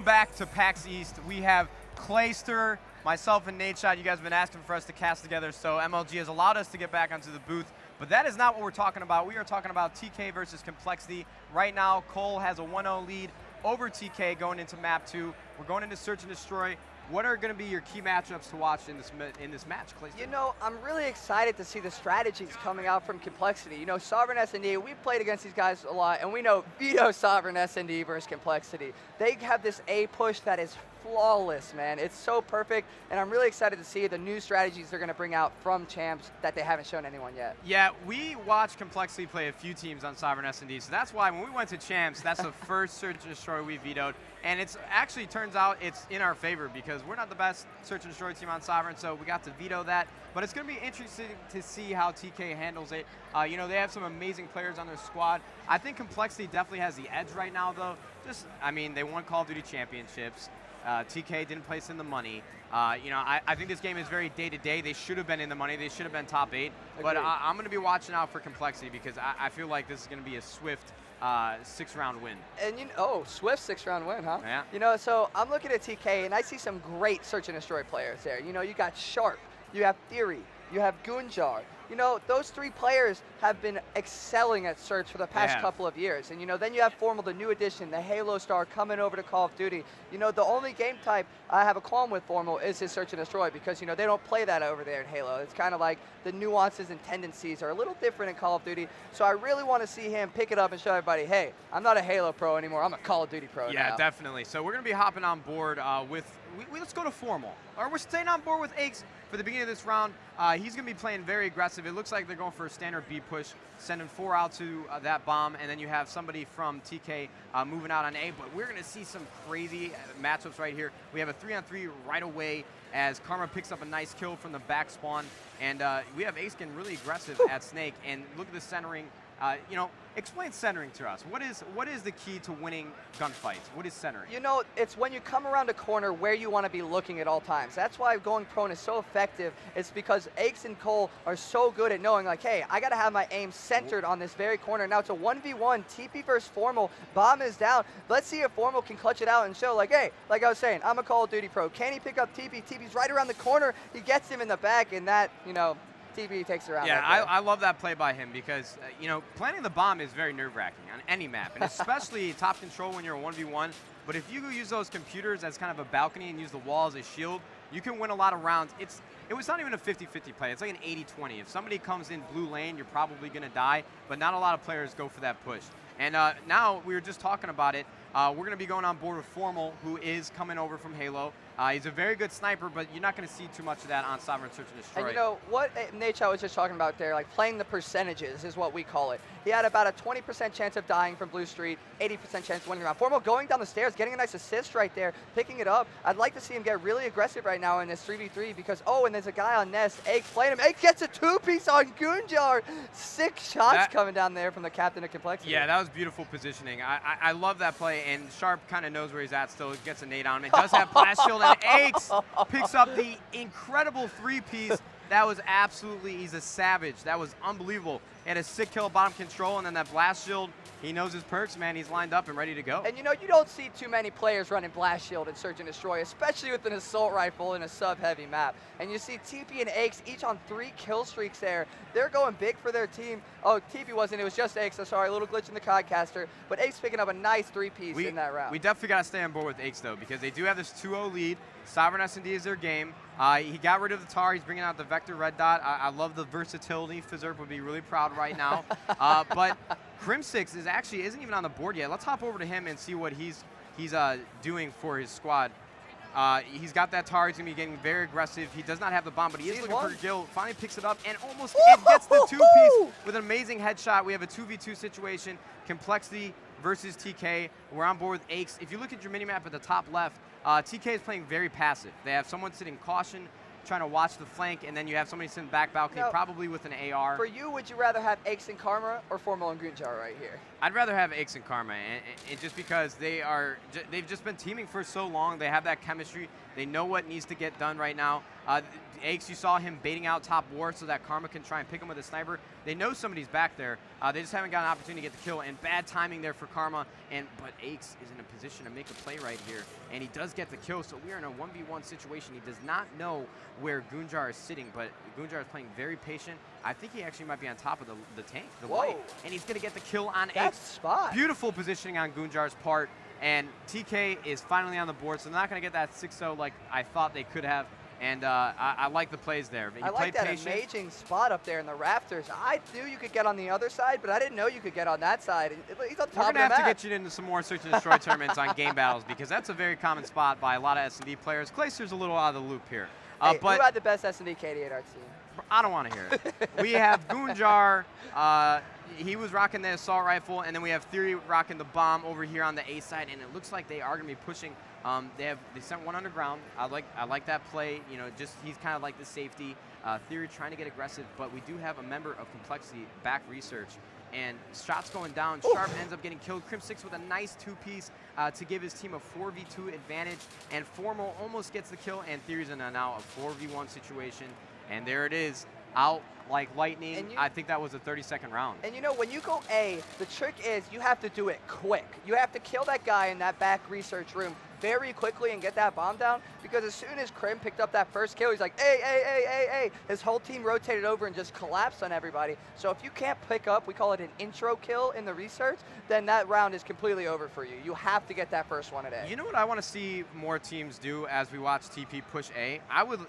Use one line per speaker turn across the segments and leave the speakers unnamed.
Back to PAX East, we have Clayster, myself, and Nate Shot. You guys have been asking for us to cast together, so MLG has allowed us to get back onto the booth. But that is not what we're talking about. We are talking about TK versus Complexity. Right now, Cole has a 1-0 lead over TK going into map 2. We're going into Search and Destroy. What are going to be your key matchups to watch in this match, Clayster?
You know, I'm really excited to see the strategies coming out from Complexity. You know, Sovereign S&D, we've played against these guys a lot, and we know Veto Sovereign S&D versus Complexity. They have this A push that is flawless, man. It's so perfect, and I'm really excited to see the new strategies they're going to bring out from champs that they haven't shown anyone yet.
Yeah, we watched Complexity play a few teams on Sovereign S&D, so that's why when we went to champs, that's the first Search and Destroy we vetoed. And it's actually turns out it's in our favor because we're not the best Search and Destroy team on Sovereign, so we got to veto that. But it's going to be interesting to see how TK handles it. You know, they have some amazing players on their squad. I think Complexity definitely has the edge right now, though. I mean, they won Call of Duty Championships. TK didn't place in the money. You know, I think this game is very day-to-day. They should have been in the money. They should have been top 8. Agreed. But I'm going to be watching out for Complexity because I feel like this is going to be a swift 6-round win.
And swift 6-round win, huh?
Yeah.
You know, so I'm looking at TK, and I see some great Search and Destroy players there. You know, you got Sharp, you have Theory, you have Gunjar. You know, those 3 players have been excelling at Search for the past couple of years. And, you know, then you have Formal, the new addition, the Halo star coming over to Call of Duty. You know, the only game type I have a qualm with Formal is his Search and Destroy because, you know, they don't play that over there in Halo. It's kind of like the nuances and tendencies are a little different in Call of Duty. So I really want to see him pick it up and show everybody, hey, I'm not a Halo pro anymore. I'm a Call of Duty pro now.
Yeah, definitely. So we're going to be hopping on board let's go to Formal. Or we're staying on board with Aches for the beginning of this round. He's going to be playing very aggressive. It looks like they're going for a standard B push, sending 4 out to that bomb, and then you have somebody from TK moving out on A. But we're going to see some crazy matchups right here. We have a 3-on-3 right away as Karma picks up a nice kill from the back spawn. And we have Ace getting really aggressive at Snake. And look at the centering. You know, explain centering to us. What is the key to winning gunfights? What is centering?
You know, it's when you come around a corner where you want to be looking at all times. That's why going prone is so effective. It's because Aches and Cole are so good at knowing, like, hey, I got to have my aim centered on this very corner. Now it's a 1v1, TP versus Formal. Bomb is down. Let's see if Formal can clutch it out and show, like, hey, like I was saying, I'm a Call of Duty pro. Can he pick up TP? TP's right around the corner. He gets him in the back, and that, you know, TP takes around.
Yeah, I love that play by him because, you know, planting the bomb is very nerve-wracking on any map, and especially top control when you're a 1v1. But if you use those computers as kind of a balcony and use the wall as a shield, you can win a lot of rounds. It was not even a 50-50 play. It's like an 80-20. If somebody comes in blue lane, you're probably going to die, but not a lot of players go for that push. And now, we were just talking about it, we're going to be going on board with Formal, who is coming over from Halo. He's a very good sniper, but you're not going to see too much of that on Sovereign Search and Destroy.
And you know, what Nate was just talking about there, like playing the percentages is what we call it. He had about a 20% chance of dying from Blue Street, 80% chance of winning the round. Formal going down the stairs, getting a nice assist right there, picking it up. I'd like to see him get really aggressive right now in this 3v3 because, and there's a guy on Nest. Ache playing him. Ache gets a 2-piece on Gunjar. 6 shots coming down there from the captain of Complexity.
Yeah, that was beautiful positioning. I love that play, and Sharp kind of knows where he's at still. Gets a nade on him. It does have blast shield, and Aches picks up the incredible 3-piece. That was he's a savage. That was unbelievable. He had a sick kill bottom control, and then that blast shield, he knows his perks, man. He's lined up and ready to go.
And you know, you don't see too many players running blast shield in Search and Destroy, especially with an assault rifle in a sub-heavy map. And you see TP and Aches each on 3 kill streaks there. They're going big for their team. Oh, TP wasn't, it was just Aches. So sorry, a little glitch in the CODcaster. But Aches picking up a nice 3-piece in that round.
We definitely got to stay on board with Aches, though, because they do have this 2-0 lead. Sovereign S&D is their game. He got rid of the Tar. He's bringing out the Vector Red Dot. I love the versatility. Fizzerp would be really proud right now. But Crimsix isn't even on the board yet. Let's hop over to him and see what he's doing for his squad. He's got that Tar. He's going to be getting very aggressive. He does not have the bomb, but he is looking for a kill. Finally picks it up and almost gets the 2-piece with an amazing headshot. We have a 2v2 situation. Complexity versus TK. We're on board with Aches. If you look at your minimap at the top left, TK is playing very passive. They have someone sitting caution, trying to watch the flank, and then you have somebody sitting back balcony, probably with an AR.
For you, would you rather have Aches and Karma or Formal and Gunjar right here?
I'd rather have Aches and Karma, and just because they've just been teaming for so long. They have that chemistry. They know what needs to get done right now. Aches, you saw him baiting out top war so that Karma can try and pick him with a sniper. They know somebody's back there. They just haven't got an opportunity to get the kill, and bad timing there for Karma. But Aches is in a position to make a play right here, and he does get the kill. So we are in a 1v1 situation. He does not know where Gunjar is sitting, but Gunjar is playing very patient. I think he actually might be on top of the tank, the white, and he's going to get the kill on Aches.
Spot.
Beautiful positioning on Gunjar's part, and TK is finally on the board, so they're not going to get that 6-0 like I thought they could have, and I like the plays there.
I like that amazing spot up there in the rafters. I knew you could get on the other side, but I didn't know you could get on that side. He's on top of the map.
We're going to have to get you into some more Search and Destroy tournaments on game battles, because that's a very common spot by a lot of S&D players. Clayster's a little out of the loop here.
Hey,
but
who had the best S&D KD at our team?
I don't want to hear it. We have Gunjar. He was rocking the assault rifle, and then we have Theory rocking the bomb over here on the A side, and it looks like they are going to be pushing. They sent one underground. I like that play. You know, just he's kind of like the safety. Theory trying to get aggressive, but we do have a member of Complexity back research, and shots going down.
Ooh.
Sharp ends up getting killed. Crim6 with a nice 2-piece to give his team a 4v2 advantage, and Formal almost gets the kill, and Theory's in a now a 4v1 situation, and there it is, out like lightning. I think that was a 30-second round.
And you know, when you go A, the trick is you have to do it quick. You have to kill that guy in that back research room very quickly and get that bomb down, because as soon as Krim picked up that first kill, he's like, hey, his whole team rotated over and just collapsed on everybody. So if you can't pick up, we call it an intro kill in the research, then that round is completely over for you. You have to get that first one at A.
You know what I want to see more teams do as we watch TP push A?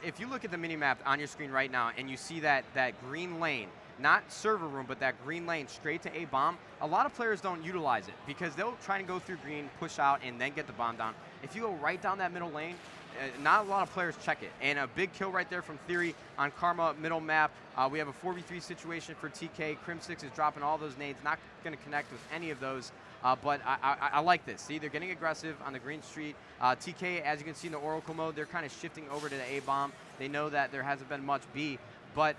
If you look at the minimap on your screen right now and you see that green lane, not server room, but that green lane straight to A bomb, a lot of players don't utilize it because they'll try and go through green, push out, and then get the bomb down. If you go right down that middle lane, not a lot of players check it. And a big kill right there from Theory on Karma middle map. We have a 4v3 situation for TK. Crim6 is dropping all those nades, not going to connect with any of those. But I like this. See, they're getting aggressive on the green street. TK, as you can see in the Oracle mode, they're kind of shifting over to the A bomb. They know that there hasn't been much B. But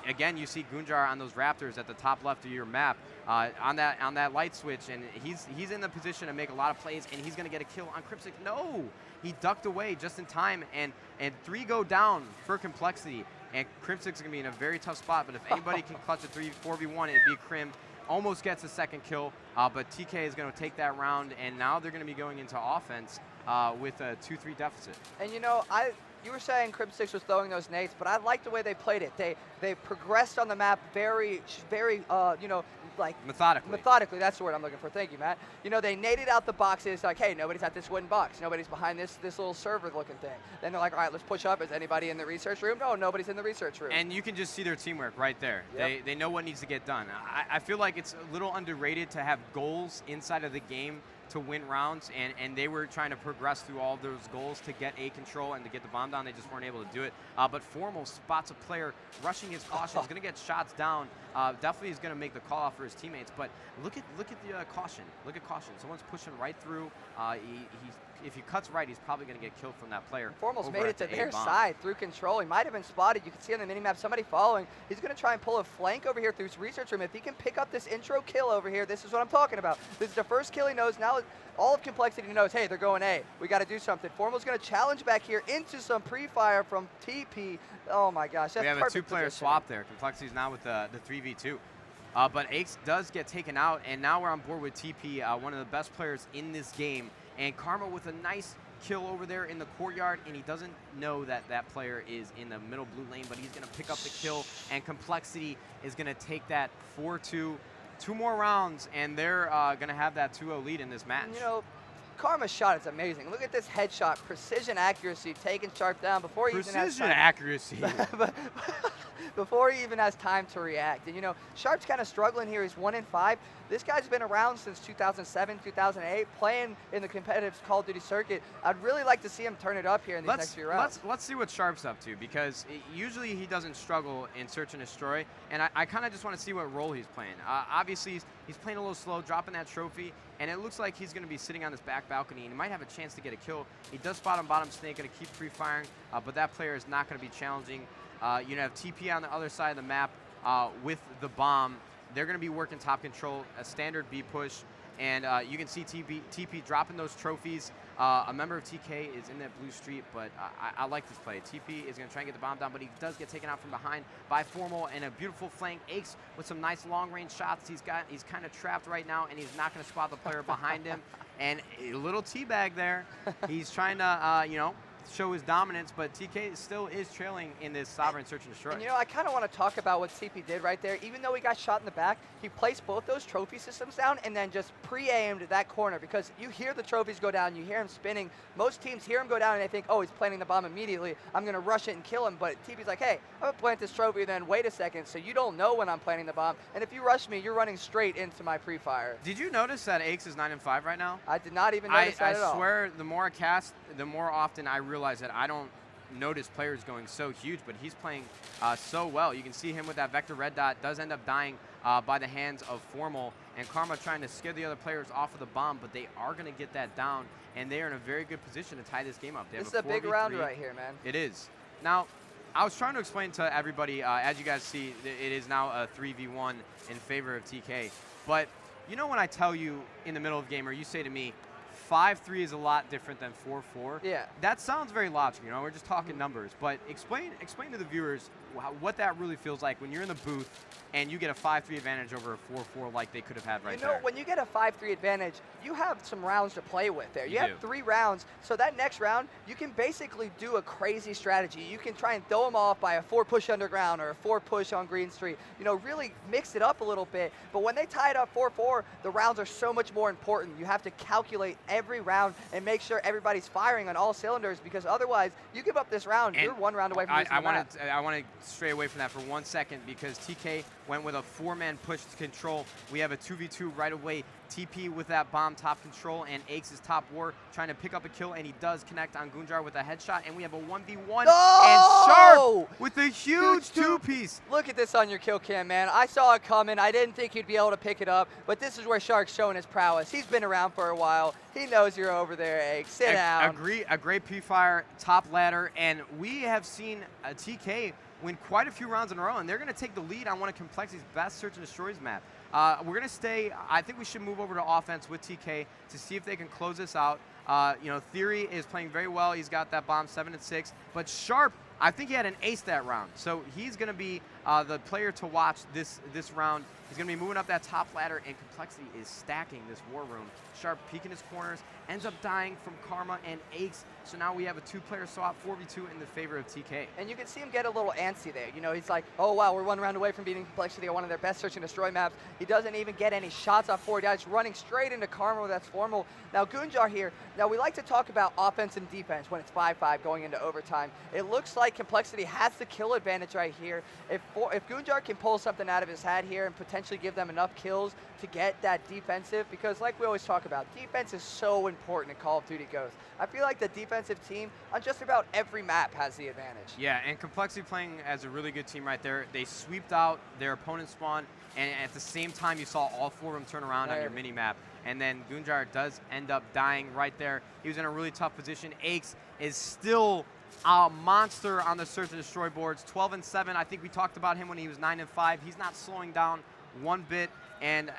again, you see Gunjar on those Raptors at the top left of your map on that light switch, and he's in the position to make a lot of plays, and he's going to get a kill on Crim6. No, he ducked away just in time, and 3 go down for Complexity, and Crim6 is going to be in a very tough spot. But if anybody can clutch a 4v1, it'd be Krim. Almost gets a second kill, but TK is going to take that round, and now they're going to be going into offense with a 2-3 deficit.
And you know, you were saying Crim6 was throwing those nades, but I like the way they played it. They progressed on the map very, you know, like methodically. That's the word I'm looking for. Thank you, Matt. You know, they naded out the boxes like, hey, nobody's at this wooden box. Nobody's behind this little server-looking thing. Then they're like, all right, let's push up. Is anybody in the research room? No, nobody's in the research room.
And you can just see their teamwork right there. Yep. They know what needs to get done. I feel like it's a little underrated to have goals inside of the game to win rounds, and they were trying to progress through all those goals to get A control and to get the bomb down. They just weren't able to do it. But Formal spots a player rushing his caution. He's going to get shots down. Definitely is going to make the call off for his teammates. But look at the caution. Look at caution. Someone's pushing right through. If he cuts right, he's probably going to get killed from that player.
Formal's made it to their side through control. He might have been spotted. You can see on the minimap somebody following. He's going to try and pull a flank over here through his research room. If he can pick up this intro kill over here, this is what I'm talking about. This is the first kill he knows. Now all of Complexity knows, hey, they're going A. We got to do something. Formal's going to challenge back here into some pre-fire from TP. Oh my gosh, that's perfect.
We have a 2-player swap there. Complexity's now with the 3v2. But Aches does get taken out, and now we're on board with TP, one of the best players in this game. And Karma with a nice kill over there in the courtyard, and he doesn't know that that player is in the middle blue lane, but he's going to pick up the kill, and Complexity is going to take that 4-2. 2 more rounds, and they're going to have that 2-0 lead in this match.
You know, Karma's shot is amazing. Look at this headshot, precision accuracy, taking Sharp down before he even has time.
Precision accuracy.
Before he even has time to react. And you know, Sharp's kind of struggling here. He's 1-5. This guy's been around since 2007, 2008, playing in the competitive Call of Duty circuit. I'd really like to see him turn it up here in these next few rounds.
Let's see what Sharp's up to, because usually he doesn't struggle in Search and Destroy, and I kind of just want to see what role he's playing. Obviously, he's playing a little slow, dropping that trophy, and it looks like he's going to be sitting on this back balcony, and he might have a chance to get a kill. He does spot on bottom snake, going to keep free firing, but that player is not going to be challenging. You have TP on the other side of the map with the bomb. they're going to be working top control, a standard B push, and you can see TP dropping those trophies. A member of TK is in that blue street, but I like this play. TP is going to try and get the bomb down, but he does get taken out from behind by Formal, and a beautiful flank. Aches with some nice long-range shots. He's kind of trapped right now, and he's not going to spot the player behind him. And a little teabag there. He's trying to, you know, show his dominance, but TK still is trailing in this Sovereign Search and Destroy.
And you know, I kind of want to talk about what CP did right there. Even though he got shot in the back, he placed both those trophy systems down and then just pre-aimed that corner, because you hear the trophies go down, you hear him spinning. Most teams hear him go down and they think, oh, he's planting the bomb immediately, I'm going to rush it and kill him. But TP's like, hey, I'm going to plant this trophy, then wait a second, so you don't know when I'm planting the bomb. And if you rush me, you're running straight into my pre-fire.
Did you notice that Aches is 9-5 right now?
I did not even notice that at all.
I swear, the more I cast, the more often I realize that I don't notice players going so huge, but he's playing so well. You can see him with that Vector red dot, does end up dying by the hands of Formal, and Karma trying to scare the other players off of the bomb, but they are going to get that down, and they are in a very good position to tie this game up.
This is a big round right here, man.
It is. Now, I was trying to explain to everybody, as you guys see, it is now a 3v1 in favor of TK, but you know when I tell you in the middle of the game, or you say to me, 5-3 is a lot different than 4-4.
Yeah.
That sounds very logical, you know, we're just talking numbers, but explain to the viewers what that really feels like when you're in the booth and you get a 5-3 advantage over a 4-4 like they could have had right there.
You know, when you get a 5-3 advantage, you have some rounds to play with there. You have
do.
3 rounds, so that next round, you can basically do a crazy strategy. You can try and throw them off by a 4 push underground or a 4 push on Green Street. You know, really mix it up a little bit. But when they tie it up 4-4, the rounds are so much more important. You have to calculate every round and make sure everybody's firing on all cylinders, because otherwise, you give up this round, you're 1 round away from losing the map.
I want to stray away from that for 1 second, because TK went with a 4-man push to control. We have a 2v2 right away. TP with that bomb top control, and Aches is top war trying to pick up a kill, and he does connect on Gunjar with a headshot, and we have a 1v1 and Sharp with a huge two-piece.
Look at this on your kill cam, man. I saw it coming. I didn't think he'd be able to pick it up, but this is where Shark's showing his prowess. He's been around for a while. He knows you're over there, Aches. Sit down.
A great P-Fire, top ladder, and we have seen a TK win quite a few rounds in a row, and they're going to take the lead on one of Complexity's best Search and Destroys map. We're going to stay, I think we should move over to offense with TK to see if they can close this out. You know, Theory is playing very well. He's got that bomb 7-6, but Sharp, I think he had an ace that round, so he's going to be the player to watch this round. He's going to be moving up that top ladder, and Complexity is stacking this war room. Sharp peeking his corners, ends up dying from Karma and Aches. So now we have a 2-player swap, 4v2 in the favor of TK.
And you can see him get a little antsy there. You know, he's like, oh wow, we're 1 round away from beating Complexity on one of their best Search and Destroy maps. He doesn't even get any shots off forward. He's running straight into Karma. That's Formal. Now Gunjar here. Now we like to talk about offense and defense when it's 5-5 going into overtime. It looks like Complexity has the kill advantage right here. If Gunjar can pull something out of his hat here and potentially give them enough kills to get that defensive, because like we always talk about, defense is so important in Call of Duty Ghosts. I feel like the defensive team on just about every map has the advantage.
Yeah, and Complexity playing as a really good team right there. They sweeped out their opponent's spawn, and at the same time you saw all 4 of them turn around on your mini-map. And then Gunjar does end up dying right there. He was in a really tough position. Aches is still a monster on the Search and Destroy boards. 12-7. I think we talked about him when he was 9-5. He's not slowing down one bit, and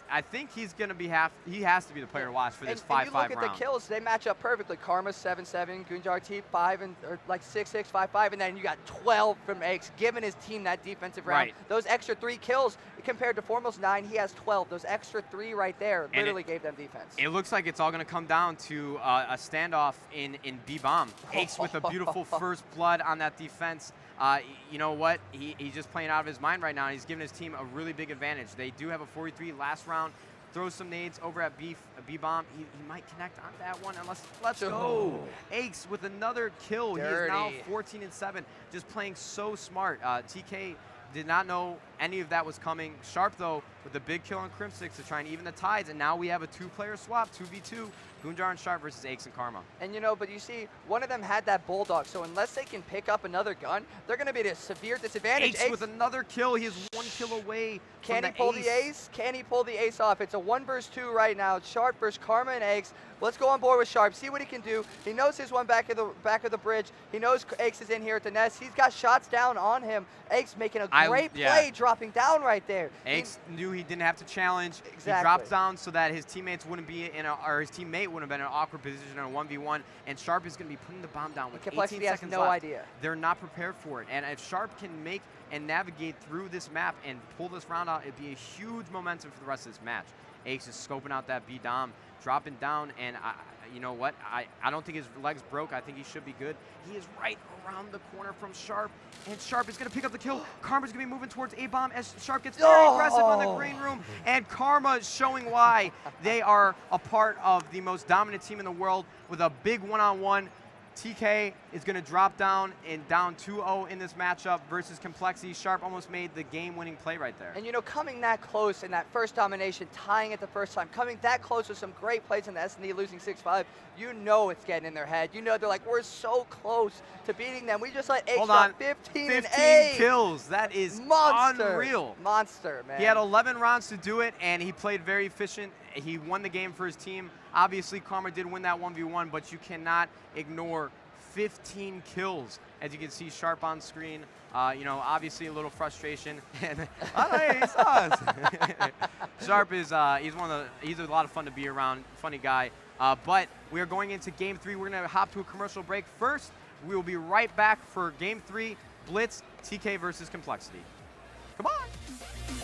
I think he's going to be he has to be the player to watch for this 5-5 round.
And you look at the kills, they match up perfectly. Karma 7-7, Gunjar T5, or like 6-6, 5-5, and then you got 12 from Aches, giving his team that defensive round.
Right.
Those extra 3 kills compared to Formal's 9, he has 12. Those extra 3 right there literally gave them defense.
It looks like it's all going to come down to a standoff in B-Bomb. Aches with a beautiful first blood on that defense. You know what? He's just playing out of his mind right now. He's giving his team a really big advantage. They do have a 43 last round. Throws some nades over at B-Bomb. He might connect on that one. Let's go. Aches with another kill.
Dirty.
He is now 14-7. Just playing so smart. TK did not know any of that was coming. Sharp, though, with a big kill on Crimsix to try and even the tides, and now we have a 2-player swap, 2v2, Goonjar and Sharp versus Aches and Karma.
And you know, but you see, one of them had that Bulldog, so unless they can pick up another gun, they're going to be at a severe disadvantage.
Aches with another kill. He is 1 kill away.
Can he pull the ace? Can he pull the ace off? It's a 1 versus 2 right now. Sharp versus Karma and Aches. Let's go on board with Sharp, see what he can do. He knows his one back of the bridge. He knows Aches is in here at the nest. He's got shots down on him. Aches making a great play, dropping down right there.
Aches knew he didn't have to challenge.
Exactly.
He drops down so that his teammates wouldn't be in or his teammate wouldn't have been in an awkward position in a 1v1. And Sharp is going to be putting the bomb down with 18 seconds
has no
left.
idea.
They're not prepared for it. And if Sharp can make and navigate through this map and pull this round out, it'd be a huge momentum for the rest of this match. Aches is scoping out that B Dom, dropping down, and you know what? I don't think his legs broke. I think he should be good. He is right around the corner from Sharp, and Sharp is going to pick up the kill. Karma's going to be moving towards A-Bomb as Sharp gets very aggressive on the green room, and Karma is showing why they are a part of the most dominant team in the world with a big one-on-one. TK is going to drop down and down 2-0 in this matchup versus Complexity. Sharp almost made the game-winning play right there.
And you know, coming that close in that first domination, tying it the first time, coming that close with some great plays in the S&D, losing 6-5, you know it's getting in their head. You know they're like, we're so close to beating them. We just let Aches drop 15 and 8.
Kills. That is unreal.
Monster, man.
He had 11 rounds to do it, and he played very efficient. He won the game for his team. Obviously, Karma did win that 1v1, but you cannot ignore 15 kills. As you can see, Sharp on screen. You know, obviously a little frustration. And Sharp is he's a lot of fun to be around. Funny guy. But we are going into Game 3. We're going to hop to a commercial break. First, we will be right back for Game 3, Blitz, TK versus Complexity. Come on.